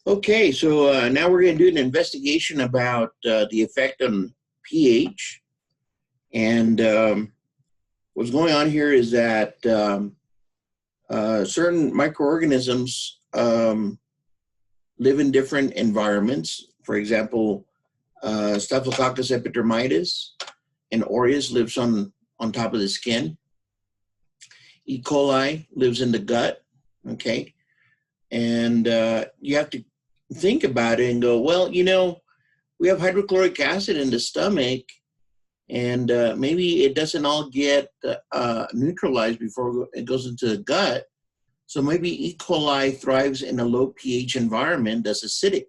Okay, so now we're going to do an investigation about the effect on pH. And what's going on here is that certain microorganisms live in different environments. For example, Staphylococcus epidermidis and aureus lives on top of the skin. E. coli lives in the gut, okay? And you have to think about it and go, well, you know, we have hydrochloric acid in the stomach, and maybe it doesn't all get neutralized before it goes into the gut. So maybe E. coli thrives in a low pH environment that's acidic.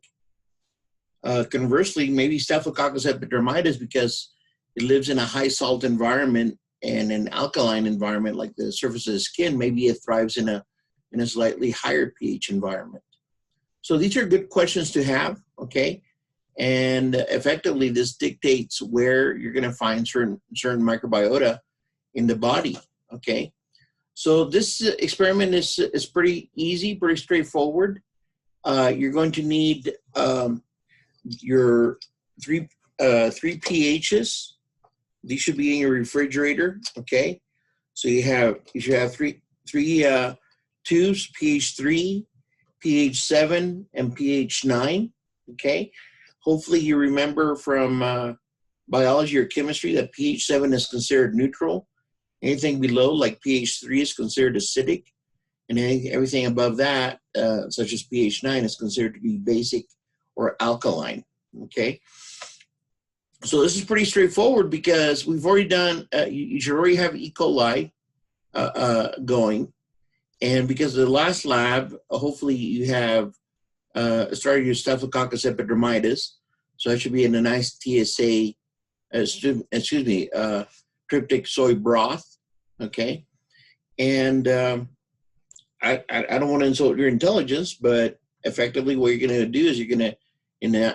Conversely, maybe Staphylococcus epidermidis, because it lives in a high salt environment and an alkaline environment like the surface of the skin, maybe it thrives in a slightly higher pH environment. So these are good questions to have, okay? And effectively, this dictates where you're going to find certain microbiota in the body, okay? So this experiment is pretty easy, pretty straightforward. You're going to need your three pHs. These should be in your refrigerator, okay? So you should have three tubes, pH 3, pH 7, and pH 9, okay? Hopefully you remember from biology or chemistry that pH 7 is considered neutral. Anything below, like pH 3, is considered acidic. And everything above that, such as pH 9, is considered to be basic or alkaline, okay? So this is pretty straightforward because we've already done, you should already have E. coli going. And because of the last lab, hopefully you have started your Staphylococcus epidermidis. So that should be in a nice TSA, tryptic soy broth, okay? And I don't want to insult your intelligence, but effectively what you're going to do is you're going to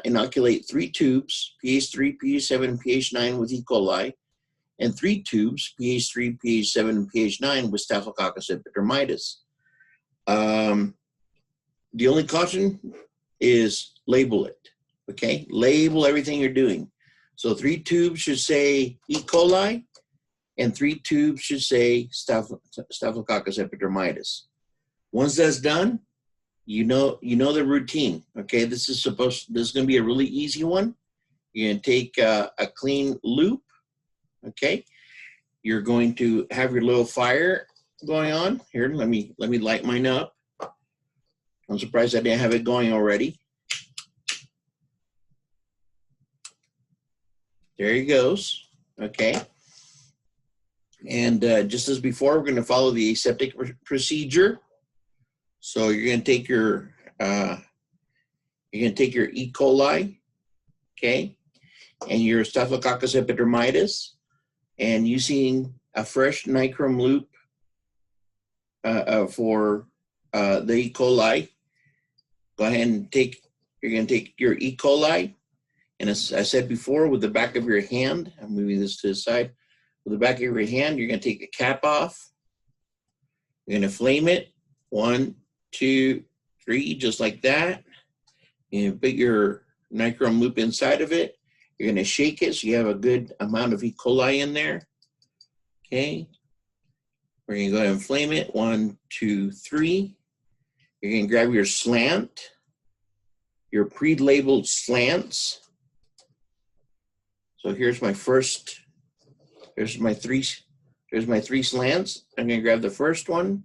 inoculate 3 tubes, pH 3, pH 7, pH 9 with E. coli, and 3 tubes, pH 3, pH 7, and pH 9 with Staphylococcus epidermidis. The only caution is label it, okay? Label everything you're doing. So 3 tubes should say E. coli, and 3 tubes should say Staphylococcus epidermidis. Once that's done, you know the routine, okay? This is going to be a really easy one. You're going to take a clean loop, okay? You're going to have your little fire going on. Here, let me light mine up. I'm surprised I didn't have it going already. There he goes, okay? And just as before, we're going to follow the aseptic procedure. So you're going to take your E. coli, okay, and your Staphylococcus epidermidis, and using a fresh nichrome loop for the E. coli. Go ahead and you're going to take your E. coli, and as I said before, with the back of your hand, I'm moving this to the side, with the back of your hand, you're going to take the cap off. You're going to flame it, 1, 2, 3, just like that. You put your nichrome loop inside of it. You're going to shake it so you have a good amount of E. coli in there. Okay. We're going to go ahead and flame it, 1, 2, 3. You're going to grab your slant, your pre-labeled slants. So here's my 3 slants. I'm going to grab the first one.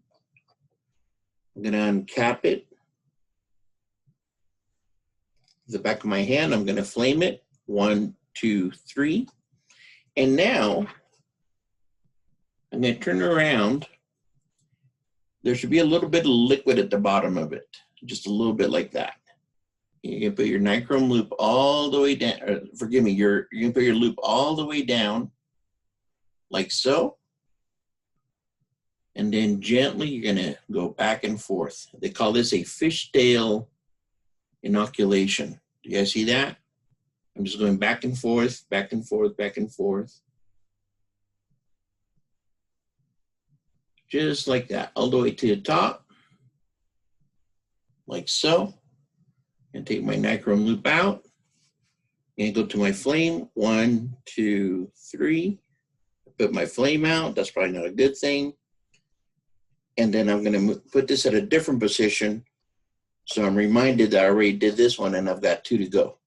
I'm going to uncap it. With the back of my hand, I'm going to flame it. 1, 2, 3. And now, I'm going to turn around. There should be a little bit of liquid at the bottom of it. Just a little bit like that. You're going to put your nichrome loop all the way down. You're going to put your loop all the way down, like so. And then gently, you're going to go back and forth. They call this a fishtail inoculation. Do you guys see that? I'm just going back and forth, back and forth, back and forth. Just like that, all the way to the top, like so. And take my nichrome loop out and go to my flame. 1, 2, 3. Put my flame out. That's probably not a good thing. And then I'm going to put this at a different position. So I'm reminded that I already did this one and I've got 2 to go.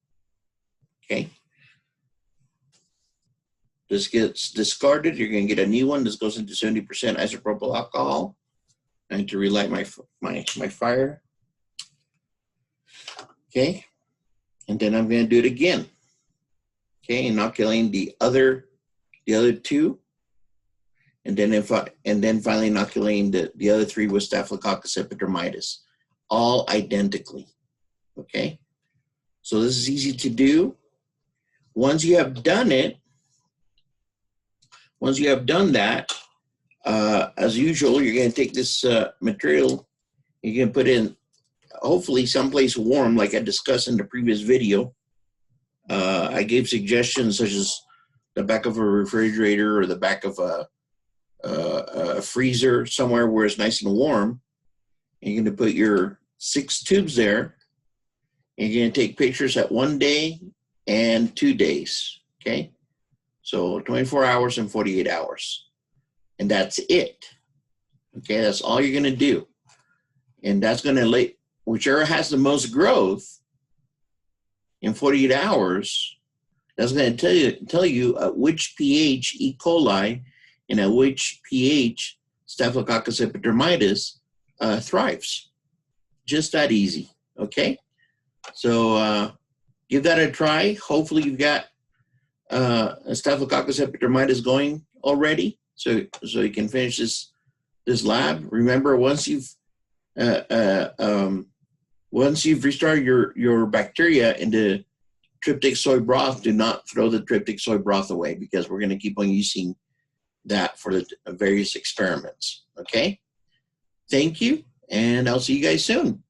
Okay. This gets discarded. You're going to get a new one. This goes into 70% isopropyl alcohol. I need to relight my fire. Okay. And then I'm going to do it again. Okay, inoculating the other 2. And then finally inoculating the other 3 with Staphylococcus epidermidis, all identically. Okay, so this is easy to do. Once you have done that, as usual, you're going to take this material, you're going to put in, hopefully someplace warm, like I discussed in the previous video. I gave suggestions such as the back of a refrigerator or the back of a freezer, somewhere where it's nice and warm. And you're going to put your 6 tubes there. And you're going to take pictures at 1 day and 2 days. Okay, so 24 hours and 48 hours. And that's it. Okay, that's all you're going to do. And that's going to whichever has the most growth in 48 hours, that's going to tell you at which pH E. coli and at which pH Staphylococcus epidermidis thrives. Just that easy, okay? So give that a try. Hopefully you've got Staphylococcus epidermidis going already, so you can finish this lab. Remember, once you've restarted your bacteria into tryptic soy broth, do not throw the tryptic soy broth away, because we're going to keep on using that for the various experiments. Okay? Thank you, and I'll see you guys soon.